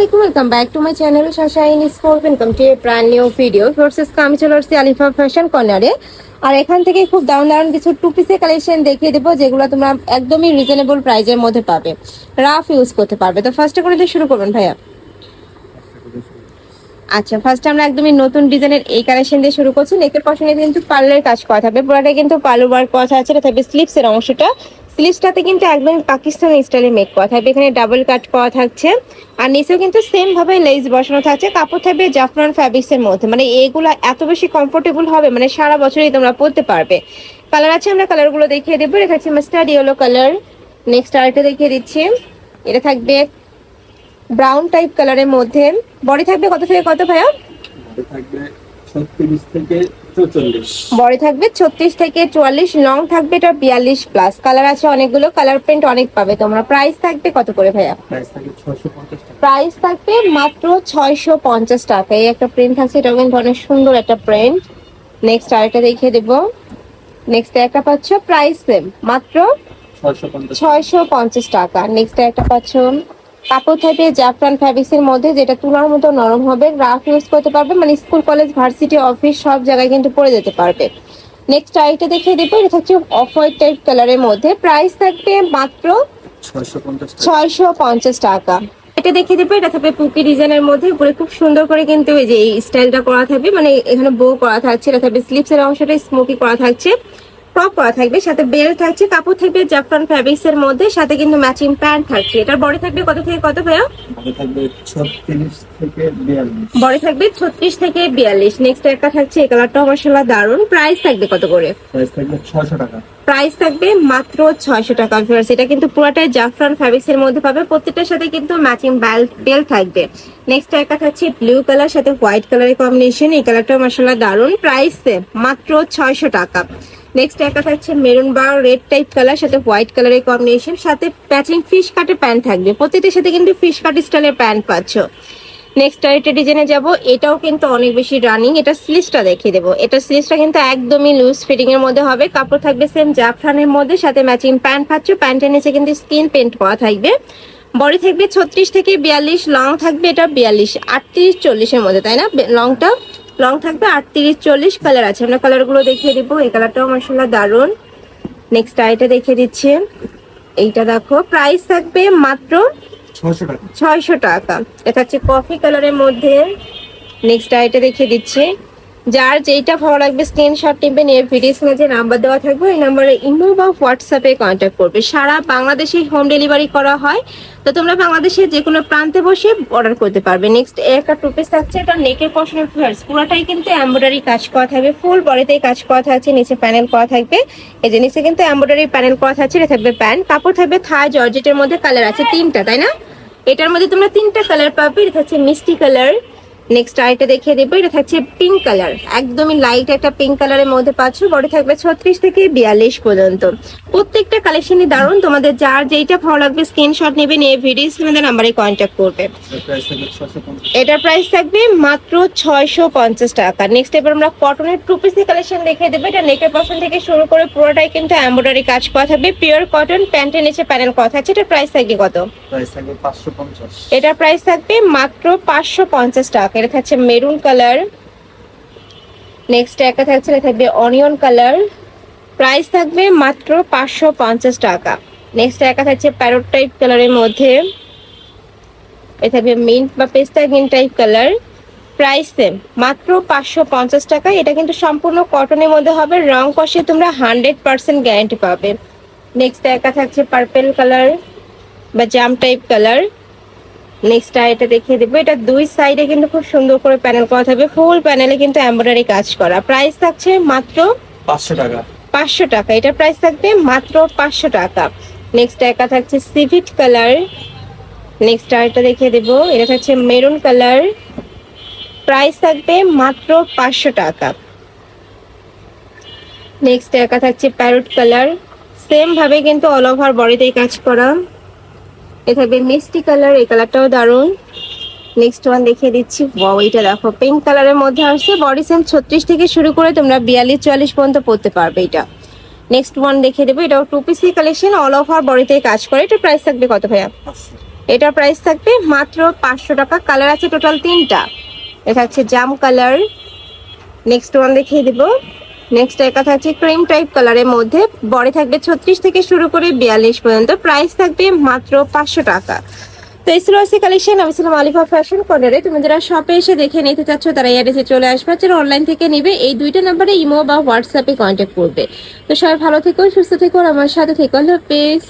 আসসালামাইকুম, welcome back to my channel শাশাইন sport. Welcome to a brand new video versus আমি চলে আসছি আলিফা ফ্যাশন কর্নারে। আর এখান থেকে খুব দারুণ দারুণ কিছু টু পিসের কালেকশন দেখিয়ে দেবো, যেগুলো তোমরা একদমই রিজনেবল প্রাইজের মধ্যে পাবে, রাফ ইউজ করতে পারবে। তো ফার্স্টে করে দিয়ে শুরু করবেন ভাইয়া। আচ্ছা, ফার্স্টে আমরা একদমই নতুন ডিজাইনের এই কালেকশন দিয়ে শুরু করছি। নেকের পশনে কিন্তু পার্লের কাজ করা থাকবে, পুরোটা কিন্তু পার্ল ওয়ার্ক করা আছে। এটা থাকবে স্লিভসের অংশটা, স্লিভসটাতে কিন্তু একদম পাকিস্তানি স্টাইলে মেক করা থাকবে, এখানে ডাবল কাট করা থাকছে। আর নিচেও কিন্তু সেম ভাবে লেস বসানো থাকছে। কাপড় থাকবে জাফরান ফ্যাব্রিক্সের মধ্যে, মানে এগুলা এত বেশি কমফোর্টেবল হবে, মানে সারা বছরই তোমরা পরতে পারবে। কালার আছে, আমরা কালারগুলো দেখিয়ে দেবো। এটা থাকছে মাস্টার্ড ইয়েলো কালার। নেক্সট আরেকটা দেখিয়ে দিচ্ছি, এটা থাকবে ব্রাউন টাইপ কালারের মধ্যে। বডি থাকবে কত থেকে কত ভাইয়া? বডি থাকবে 36 থেকে 44, লং থাকবে এটা 42 প্লাস। কালার আছে অনেকগুলো, কালার প্রিন্ট অনেক পাবে তোমরা। প্রাইস থাকবে কত করে ভাইয়া? প্রাইস থাকবে মাত্র 650 টাকা। এই একটা প্রিন্ট আছে, এটা কিন্তু অনেক সুন্দর একটা প্রিন্ট। নেক্সট আরেকটা দেখিয়ে দেবো। নেক্সট একটা পাচ্ছ প্রাইস সেম, মাত্র 650 টাকা। নেক্সট একটা পাচ্ছ, কাপড় থাকবে জাফরান ফ্যাব্রিক্সের মধ্যে, যেটা তুলার মতো নরম হবে, রাফ ইউজ করতে পারবে, মানে স্কুল কলেজ ভার্সিটি অফিস সব জায়গায় কিন্তু পরে যেতে পারবে। নেক্সট আরেকটা দেখিয়ে দেবো, এটা হচ্ছে অফ হোয়াইট টাইপ কালারের মধ্যে। প্রাইস থাকবে মাত্র 650 টাকা। এটা দেখিয়ে দেবো, এটা থাকবে পুকি ডিজাইনের মধ্যে, উপরে খুব সুন্দর করে কিন্তু এই যে এই স্টাইলটা করা থাকবে, মানে এখানে বো করা থাকছে। এটা থাকবে স্লিভসের অংশটা স্মোকি করা থাকছে, টপ করা থাকবে, সাথে বেল্ট থাকছে। কাপড় থাকবে জাফরান ফ্যাব্রিক্স এর মধ্যে, সাথে কিন্তু ম্যাচিং প্যান্ট থাকছে। এটার বডি থাকবে কত থেকে কত ভাইয়া? বডি থাকবে 36 থেকে 42। নেক্সট একটা থাকছে, এই কালারটাও মাশাআল্লাহ দারুন। প্রাইস থাকবে কত করে? প্রাইস থাকবে 600 টাকা। প্রাইস থাকবে মাত্র 600 টাকা। ভিউয়ার্স, এটা কিন্তু পুরোটাই জাফরান ফ্যাব্রিক্স এর মধ্যে পাবে, প্রত্যেকটার সাথে কিন্তু ম্যাচিং বেল্ট থাকবে। নেক্সট একটা থাকছে ব্লু কালার সাথে হোয়াইট কালারের কম্বিনেশন, এই কালারটাও মাশাআল্লাহ দারুন। প্রাইস মাত্র 600 টাকা। নেক্সট একটা থাকছে মেরুন বা রেড টাইপ কালার সাথে হোয়াইট কালারের কম্বিনেশন, সাথে ম্যাচিং ফিশ কাটের প্যান্ট থাকবে, প্রত্যেকটার সাথে কিন্তু ফিশ কাট স্টাইলের প্যান্ট পাচ্ছ। নেক্সট আরেকটা ডিজাইনে যাব, এটাও কিন্তু অনেক বেশি রানিং। এটা স্লিভসটা দেখিয়ে দেবো। এটা স্লিভসটা কিন্তু একদমই লুজ ফিটিং এর মধ্যে হবে, কাপড় থাকবে সেম জাফরানের মধ্যে, সাথে ম্যাচিং প্যান্ট পাচ্ছ। প্যান্টের নিচে কিন্তু স্কিন পেন্ট করা থাকবে। বডি থাকবে 36 থেকে 42, লং থাকবে এটা 42, 38, 40 এর মধ্যে, তাই না? লং থাকবে 38, 40। কালার আছে, আমরা কালারগুলো দেখিয়ে দিব। এই কালারটাও মাশাআল্লাহ দারুন। নেক্সট আইটা দেখিয়ে দিচ্ছি, এইটা দেখো। প্রাইস থাকবে মাত্র 600 টাকা। এটা হচ্ছে কফি কালারের মধ্যে। নেক্সট আইটা দেখিয়ে দিচ্ছি, যার যেইটা ভালো লাগবে স্ক্রিনশট নেবেন। এর ভিডিওস যে নাম্বার দেওয়া থাকবে, এই নাম্বারে ইমো বা হোয়াটসঅ্যাপে কন্ট্যাক্ট করবে। সারা বাংলাদেশে হোম ডেলিভারি করা হয়, তো তোমরা বাংলাদেশের যে কোনো প্রান্তে বসে অর্ডার করতে পারবে। নেক্সট একটা টু পিস থাকছে, এটা নেকের পশনের ফ্লার্স, পুরোটাই কিন্তু এমব্রয়ডারি কাজ করা থাকবে, ফুল বডিতেই কাজ করা থাকছে, নিচে প্যানেল করা থাকবে। এই যে নিচে কিন্তু এমব্রয়ডারি প্যানেল করা থাকছে। এটা থাকবে প্যান্ট, কাপড় থাকবে থাই জর্জেটের মধ্যে। কালার আছে 3টা, তাই না? এটার মধ্যে তোমরা 3টা কালার পাবে। এটা হচ্ছে মিষ্টি কালার। নেক্সট আরেকটা দেখিয়ে দেবো, এটা থাকছে পিঙ্ক কালার, একদমই লাইট একটা পিঙ্ক কালারের মধ্যে পাচ্ছ। বডি থাকবে 36 থেকে 42 পর্যন্ত। প্রত্যেকটা কালেকশনই দারুন, তোমাদের যার যেইটা ভালো লাগবে স্ক্রিনশট নেবেন, এই ভিডিও স্ক্রিনের নাম্বারে কন্ট্যাক্ট করবে। এটার প্রাইস থাকবে মাত্র 650 টাকা। নেক্সট এবার আমরা কটনের টু পিসের কালেকশন দেখিয়ে দেবো। এটা নেকের পশন থেকে শুরু করে পুরোটাই কিন্তু এমব্রয়ডারি কাজ করা থাকবে, পিওর কটন, প্যান্টের নিচে প্যানেল করা থাকছে। এটার প্রাইস থাকবে কত? প্রাইস থাকবে 550। এটার প্রাইস থাকবে মাত্র 550 টাকা। এটা থাকছে মেরুন কালার। নেক্সট একটা থাকছে, এটা থাকবে অনিয়ন কালার। প্রাইস থাকবে মাত্র 550 টাকা। নেক্সট একটা থাকছে প্যারট টাইপ কালারের মধ্যে, এটা থাকবে মিন্ট বা পেস্তা green type colour. Price same, মাত্র 550 টাকা। এটা কিন্তু সম্পূর্ণ কটনের মধ্যে হবে, রং কষে তোমরা 100% গ্যারান্টি পাবে। নেক্সট একটা থাকছে পার্পল কালার বা জাম টাইপ কালার। নেক্সট এটা দেখিয়ে দেবো, এটা দুই সাইডে কিন্তু খুব সুন্দর করে প্যানেল করা থাকবে, ফুল প্যানেলে কিন্তু এমব্রয়ডারি কাজ করা। প্রাইস থাকছে মাত্র 500 টাকা। 500 টাকা, এটা প্রাইস থাকবে মাত্র 500 টাকা। নেক্সট একটা থাকছে সিভিট কালার। নেক্সট আরেকটা দেখিয়ে দেবো, এটা থাকছে মেরুন কালার। প্রাইস থাকবে মাত্র 500 টাকা। নেক্সট একটা থাকছে প্যারট কালার, সেম ভাবে কিন্তু অল ওভার বডিতেই কাজ করা। এটা থাকবে মিষ্টি কালার, এই কালারটাও দারুন। নেক্সট ওয়ান দেখিয়ে দিচ্ছি, ওয়াও, এটা দেখো পিঙ্ক কালারের মধ্যে আসছে। বডি সেম 36 থেকে শুরু করে তোমরা 42, 44 পর্যন্ত পড়তে পারবে এটা। নেক্সট ওয়ান দেখিয়ে দেবো, এটাও টু পিসি কালেকশন, অল ওভার বডিতে কাজ করে। এটা প্রাইস থাকবে কত ভাইয়া? এটার প্রাইস থাকবে মাত্র 500 টাকা। কালার আছে টোটাল 3টা। এটা হচ্ছে জাম কালার। নেক্সট ওয়ান দেখিয়ে দিব। নেক্সট একা থাকছে ক্রিম টাইপ কালারের মধ্যে, বডি থাকবে 36 থেকে শুরু করে 42 পর্যন্ত, প্রাইস থাকবে মাত্র 500 টাকা। তো এই ছিল আজকে কালেকশন। আমি ছিলাম আলিফা ফ্যাশন কর্নারে। তুমি যারা শপে এসে দেখে নিতে চাচ্ছ তারা অ্যাড্রেসে চলে আসবে, যারা অনলাইন থেকে নিবে এই 2টা নাম্বারে ইমো বা হোয়াটসঅ্যাপে কন্ট্যাক্ট করবে। তো সবাই ভালো থেকো, সুস্থ থেকো, আর আমার সাথে থেকো। আল্লাহ হাফেজ।